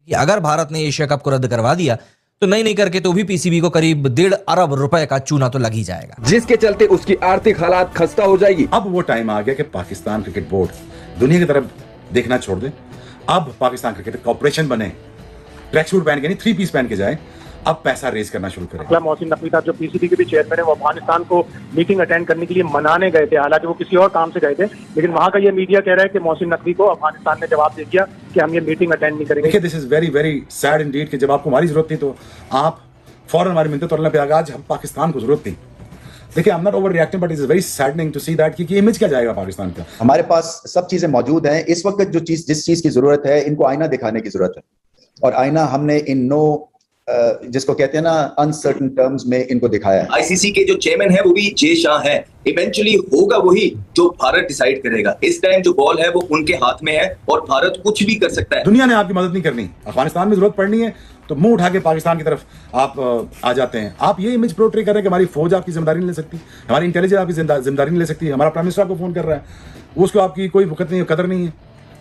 कि अगर भारत ने एशिया कप को रद्द करवा दिया तो नहीं करके तो भी पीसीबी को करीब 1.5 अरब रुपए का चूना तो लग ही जाएगा, जिसके चलते उसकी आर्थिक हालात खस्ता हो जाएगी। अब वो टाइम आ गया कि पाकिस्तान क्रिकेट बोर्ड दुनिया की तरफ देखना छोड़ दे। अब पाकिस्तान क्रिकेट कॉर्पोरेशन बने, ट्रैक सूट पहन के नहीं 3 पीस पहन के जाए, अब पैसा रेज करना शुरू करें। मोहसिन नकवी साहब जो पीसीबी के भी चेयरमैन है, वो अफगानिस्तान को मीटिंग अटेंड करने के लिए मनाने गए थे, हालांकि वो किसी और काम से गए थे, लेकिन वहां का ये मीडिया कह रहा है कि मोहसिन नकवी को अफगानिस्तान ने जवाब दे दिया कि हम ये मीटिंग अटेंड नहीं करेंगे। देखिए, this is very very sad Indeed कि जब आपको हमारी जरूरत थी तो आप फौरन हमारी मिन्नत तोड़ने पे आज हम पाकिस्तान को जरूरत थी। देखिए, I am not overreacting but it is very saddening to see that कि इमेज क्या जाएगा पाकिस्तान का। हमारे पास सब चीजें मौजूद हैं इस वक्त, जिस चीज की जरूरत है इनको आईना दिखाने की जरूरत है, और आईना हमने इन जिसको कहते हैं ना अनसर्टन टर्म्स में इनको दिखाया है। आईसीसी के जो चेयरमैन है वो भी जय शाह है, इवेंचुअली होगा वही जो भारत डिसाइड करेगा। इस टाइम जो बॉल है वो उनके हाथ में है और भारत कुछ भी कर सकता है। दुनिया ने आपकी मदद नहीं करनी, अफगानिस्तान में जरूरत पड़नी है तो मुंह उठा के पाकिस्तान की तरफ आप आ जाते हैं। आप ये इमेज पोर्ट्रे कर रहे हैं कि हमारी फौज आपकी जिम्मेदारी नहीं ले सकती, हमारी इंटेलिजेंस आपकी जिम्मेदारी नहीं ले सकती। हमारा प्राइम मिनिस्टर आपको फोन कर रहा है, उसको आपकी कोई वक्त नहीं है, कदर नहीं है,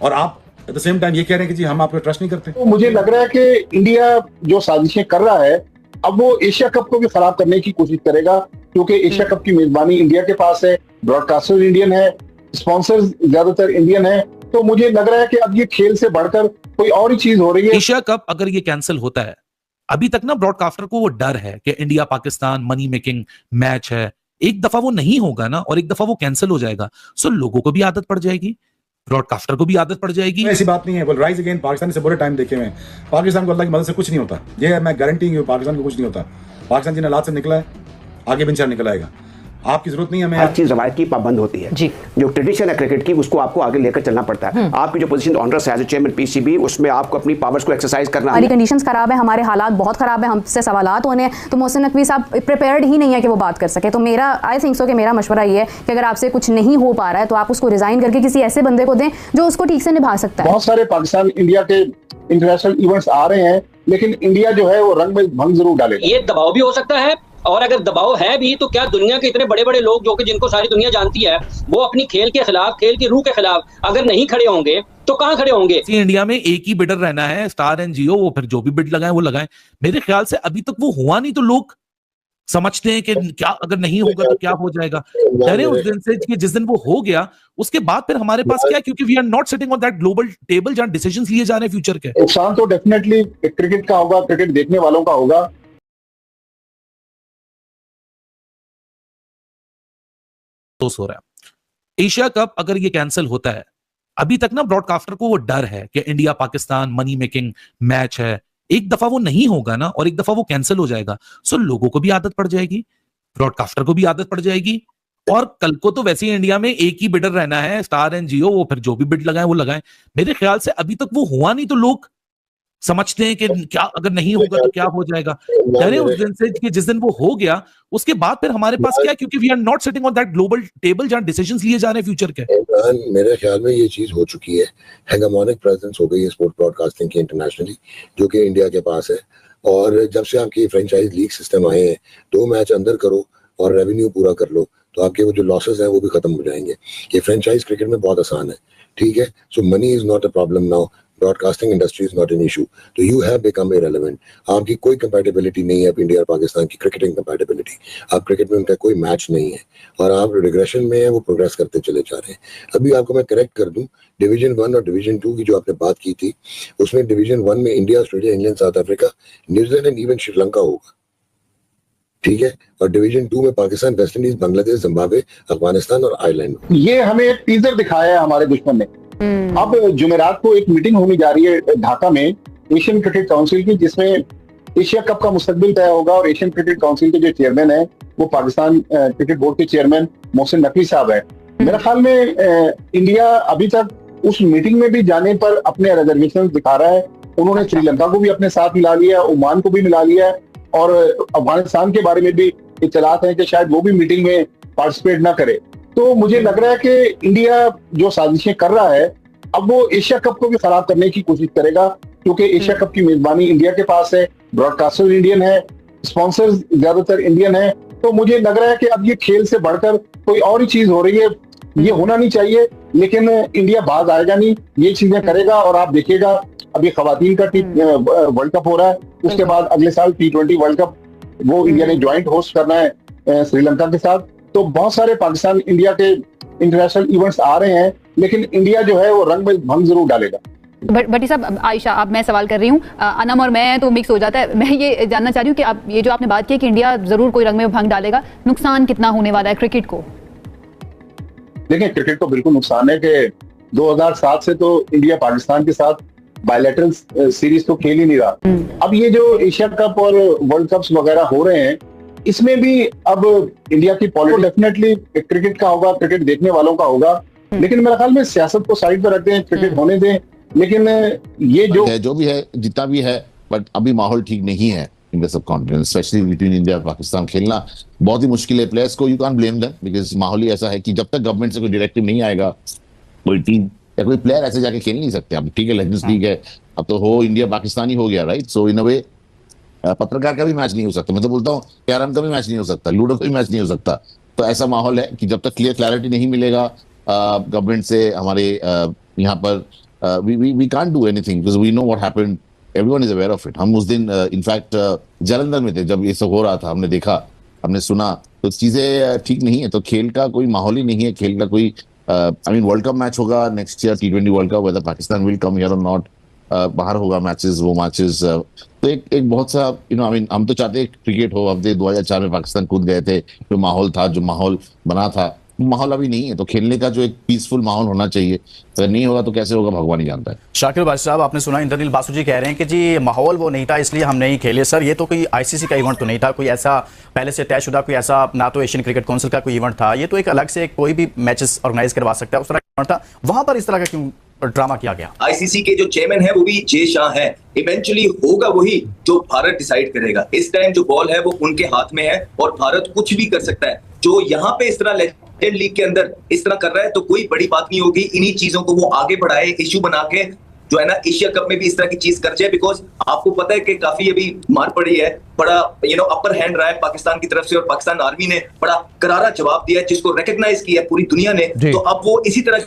और आप एट द सेम टाइम ये कह रहे हैं कि जी हम आपको ट्रस्ट नहीं करते। तो मुझे लग रहा है कि इंडिया जो साजिशें कर रहा है अब वो एशिया कप को भी खराब करने की कोशिश करेगा, क्योंकि एशिया कप की मेजबानी इंडिया के पास है, ब्रॉडकास्टर इंडियन है, स्पॉन्सर्स ज्यादातर इंडियन है। तो मुझे लग रहा है कि अब ये खेल से बढ़कर कोई और ही चीज हो रही है। एशिया कप अगर ये कैंसिल होता है, अभी तक ना ब्रॉडकास्टर को वो डर है कि India Pakistan money making match है, एक दफा वो नहीं होगा ना और एक दफा वो कैंसिल हो जाएगा, सो लोगों को भी आदत पड़ जाएगी, ब्रॉडकास्टर को भी आदत पड़ जाएगी। ऐसी बात नहीं है, बोल राइज अगेन पाकिस्तान से बुरे टाइम देखे हुए हैं, पाकिस्तान को अल्लाह की मदद से कुछ नहीं होता, ये मैं गारंटी हूं, पाकिस्तान को कुछ नहीं होता। पाकिस्तान जिन हालात से निकला है आगे भी इंशाल्लाह निकल आएगा, आपकी जरूरत नहीं है। हमें हर चीज रवायत की पाबंद होती है जी, जो ट्रेडिशन है क्रिकेट की उसको आपको आगे लेकर चलना पड़ता है। आपकी जो पोजीशन ऑनरस है एज चेयरमैन पीसीबी, उसमें आपको अपनी पावर्स को एक्सरसाइज करना है। कंडीशंस खराब है, हमारे हालात बहुत खराब है, हमसे सवालात होने हैं, तो मोहसिन नकवी साहब प्रिपेयर्ड ही नहीं है कि वो बात कर सके। तो मेरा आई थिंक सो कि मेरा मशवरा ये है कि अगर आपसे कुछ नहीं हो पा रहा है तो आप उसको रिजाइन करके किसी ऐसे बंदे को दें जो उसको ठीक से निभा सकता है। बहुत सारे पाकिस्तान इंडिया के इंटरनेशनल इवेंट्स आ रहे हैं, लेकिन इंडिया जो है वो रंग में भंग जरूर डालेगा। ये दबाव भी हो सकता है, और अगर दबाव है भी तो क्या दुनिया के इतने बड़े बड़े लोग जो कि जिनको सारी दुनिया जानती है, वो अपनी खेल के खिलाफ, खेल की रूह के खिलाफ अगर नहीं खड़े होंगे तो कहां खड़े होंगे? इंडिया में एक ही बिडर रहना है, स्टार एंड जियो, वो फिर जो भी बिड लगाए वो लगाए। मेरे ख्याल से अभी तक वो हुआ नहीं, तो लोग समझते हैं कि क्या अगर नहीं होगा तो क्या हो जाएगा। डरे उस दिन से कि जिस दिन वो हो गया उसके बाद फिर हमारे पास क्या है, क्योंकि we are not sitting on that global table जहां डिसीजंस लिए जा रहे हैं फ्यूचर के। नुकसान तो डेफिनेटली क्रिकेट का होगा, क्रिकेट देखने वालों का होगा। हो रहा है एशिया कप अगर ये कैंसिल होता है, अभी तक ना ब्रॉडकास्टर को वो डर है कि India Pakistan money making match है, एक दफा वो नहीं होगा ना और एक दफा वो कैंसिल हो जाएगा, सो लोगों को भी आदत पड़ जाएगी, ब्रॉडकास्टर को भी आदत पड़ जाएगी। और कल को तो वैसे ही इंडिया में एक ही बिडर रहना है, स्टार एंड जियो, वो फिर जो भी बिड लगाए वो लगाए। मेरे ख्याल से अभी तक वो हुआ नहीं, तो लोग समझते हैं कि क्या अगर नहीं होगा तो क्या हो जाएगा। डरे उस दिन से कि जिस दिन वो हो गया उसके बाद फिर हमारे पास क्या है, क्योंकि we are not sitting on that global table जहां डिसीजंस लिए जा रहे हैं फ्यूचर के। मेरे ख्याल में ये चीज हो चुकी है, हेगेमोनिक प्रेजेंस हो गई है स्पोर्ट ब्रॉडकास्टिंग की इंटरनेशनली, जो कि इंडिया के पास है। और जब से आपकी फ्रेंचाइज लीग सिस्टम आए हैं, 2 मैच अंदर करो और रेवेन्यू पूरा कर लो तो आपके वो जो लॉसेस हैं वो भी खत्म हो जाएंगे। ये फ्रेंचाइज क्रिकेट में बहुत आसान है, ठीक है। So money is not a problem now, broadcasting industry is not an issue, तो यू हैव बिकम इरेलेवेंट। आपकी कोई कंपैटिबिलिटी नहीं है अब इंडिया और पाकिस्तान की क्रिकेटिंग कंपैटिबिलिटी, आप क्रिकेट में उनका कोई मैच नहीं है और आप रिग्रेशन में है, वो प्रोग्रेस करते चले जा रहे हैं। अभी आपको मैं करेक्ट कर दूं, डिवीजन 1 और डिवीजन 2 की जो आपने बात की थी, उसमें डिवीजन 1 में India, Australia, England, south Africa, New Zealand and even Sri Lanka होगा, ठीक है। और डिवीजन 2 में Pakistan, West Indies, Bangladesh, Zimbabwe, Afghanistan और आयरलैंड। ये हमें एक टीजर दिखाया है हमारे दुश्मन ने। अब जुमेरात को एक मीटिंग होने जा रही है ढाका में एशियन क्रिकेट काउंसिल की, जिसमें एशिया कप का मुस्तकबिल तय होगा। और एशियन क्रिकेट काउंसिल के जो चेयरमैन है वो पाकिस्तान क्रिकेट बोर्ड के चेयरमैन मोहसिन नकवी साहब है। मेरे ख्याल में इंडिया अभी तक उस मीटिंग में भी जाने पर अपने रिजर्वेशन दिखा रहा है। उन्होंने श्रीलंका को भी अपने साथ मिला लिया, ओमान को भी मिला लिया, और अफगानिस्तान के बारे में भी इत्तलात है कि शायद वो भी मीटिंग में पार्टिसिपेट ना करे। तो मुझे लग रहा है कि इंडिया जो साजिशें कर रहा है अब वो एशिया कप को भी खराब करने की कोशिश करेगा, क्योंकि एशिया कप की मेजबानी इंडिया के पास है, ब्रॉडकास्टर इंडियन है, स्पॉन्सर्स ज्यादातर इंडियन है। तो मुझे लग रहा है कि अब ये खेल से बढ़कर कोई और ही चीज हो रही है। ये होना नहीं चाहिए, लेकिन इंडिया बाज आएगा नहीं, ये चीजें करेगा और आप देखिएगा अभी खवातीन का वर्ल्ड कप हो रहा है, उसके बाद अगले साल T20 वर्ल्ड कप वो इंडिया ने ज्वाइंट होस्ट करना है श्रीलंका के साथ। तो बहुत सारे पाकिस्तान इंडिया के इंटरनेशनल इवेंट्स आ रहे हैं, लेकिन इंडिया जो है वो रंग में भंग जरूर डालेगा। बट साहब, आयशा, अब मैं सवाल कर रही हूँ, अनम और मैं तो मिक्स हो जाता है। मैं ये जानना चाह रही हूँ कि आप ये जो आपने बात की कि इंडिया जरूर कोई रंग में भंग डालेगा, नुकसान कितना होने वाला है क्रिकेट को? देखिए, क्रिकेट को बिल्कुल नुकसान है कि 2007 से तो इंडिया पाकिस्तान के साथ बायलैटरल सीरीज तो खेल ही नहीं रहा। अब ये जो एशिया कप और वर्ल्ड कप्स वगैरह हो रहे हैं, इसमें भी अब इंडिया की पॉलिटिक्स डेफिनेटली क्रिकेट का होगा, क्रिकेट देखने वालों का होगा, लेकिन मेरे ख्याल में सियासत को साइड पर रखते हैं, क्रिकेट होने दें। लेकिन ये जो भी है, जितना भी है, बट अभी माहौल ठीक नहीं है in the sub continent, specially between India और पाकिस्तान। खेलना बहुत ही मुश्किल है। प्लेयर्स को you can't blame them, because माहौल ही ऐसा है कि जब तक गवर्नमेंट से कोई डायरेक्टिव नहीं आएगा, कोई टीम या कोई प्लेयर ऐसे जाके खेल नहीं सकते। अब ठीक है, लेजेंड्स लीग है, अब तो हो इंडिया पाकिस्तान ही हो गया, राइट? सो इन अ वे पत्रकार का भी मैच नहीं हो सकता। मैं तो बोलता हूँ कैरम का भी मैच नहीं हो सकता, लूडो का भी मैच नहीं हो सकता। तो ऐसा माहौल है कि जब तक क्लैरिटी नहीं मिलेगा गवर्नमेंट से, हमारे यहाँ पर we can't do anything because we know what happened. Everyone is aware of it. हम उस दिन इनफैक्ट जालंधर में थे जब ये सब हो रहा था, हमने देखा, हमने सुना, तो चीजें ठीक नहीं है। तो खेल का कोई माहौल ही नहीं है, खेल का कोई I mean world cup match होगा next year, T20 world cup, whether Pakistan will come here और नॉट, बाहर होगा मैचेस, वो मैचेस। तो एक बहुत सा आई मीन हम तो चाहते क्रिकेट हो। अब 2004 में पाकिस्तान कूद गए थे, जो माहौल था, जो माहौल बना था, माहौल अभी नहीं है। तो खेलने का जो एक पीसफुल माहौल होना चाहिए, अगर नहीं होगा तो कैसे होगा, भगवान ही जानता है। शाकिर बादशाह साहब, आपने सुना इंद्रनील बासु जी कह रहे हैं कि जी माहौल वो नहीं था इसलिए हम नहीं खेले। सर, ये तो कोई ICC का इवेंट तो नहीं था, कोई ऐसा पहले से तयशुदा कोई ऐसा, ना तो एशियन क्रिकेट काउंसिल का कोई इवेंट था। ये तो एक अलग से कोई भी मैचेस ऑर्गेनाइज करवा सकता है, उस तरह का इवेंट था। वहां पर इस तरह का क्यों ड्रामा किया गया? ICC के जो चेयरमैन है वो भी जय शाह है। इवेंचुअली होगा वही जो भारत डिसाइड करेगा। इस टाइम जो बॉल है वो उनके हाथ में है और भारत कुछ भी कर सकता है। जो यहाँ पे इस तरह लेजेंड लीग के अंदर इस तरह कर रहा है तो कोई बड़ी बात नहीं होगी। इन्हीं चीजों को वो आगे बढ़ाए, इश्यू बना के जो है ना एशिया कप में भी इस तरह की चीज कर जाए। बिकॉज आपको पता है कि काफी अभी मार पड़ी है, बड़ा अपर हैंड रहा है पाकिस्तान की तरफ से और पाकिस्तान आर्मी ने बड़ा करारा जवाब दिया है, जिसको रिकॉग्नाइज किया है पूरी दुनिया ने। तो अब वो इसी तरह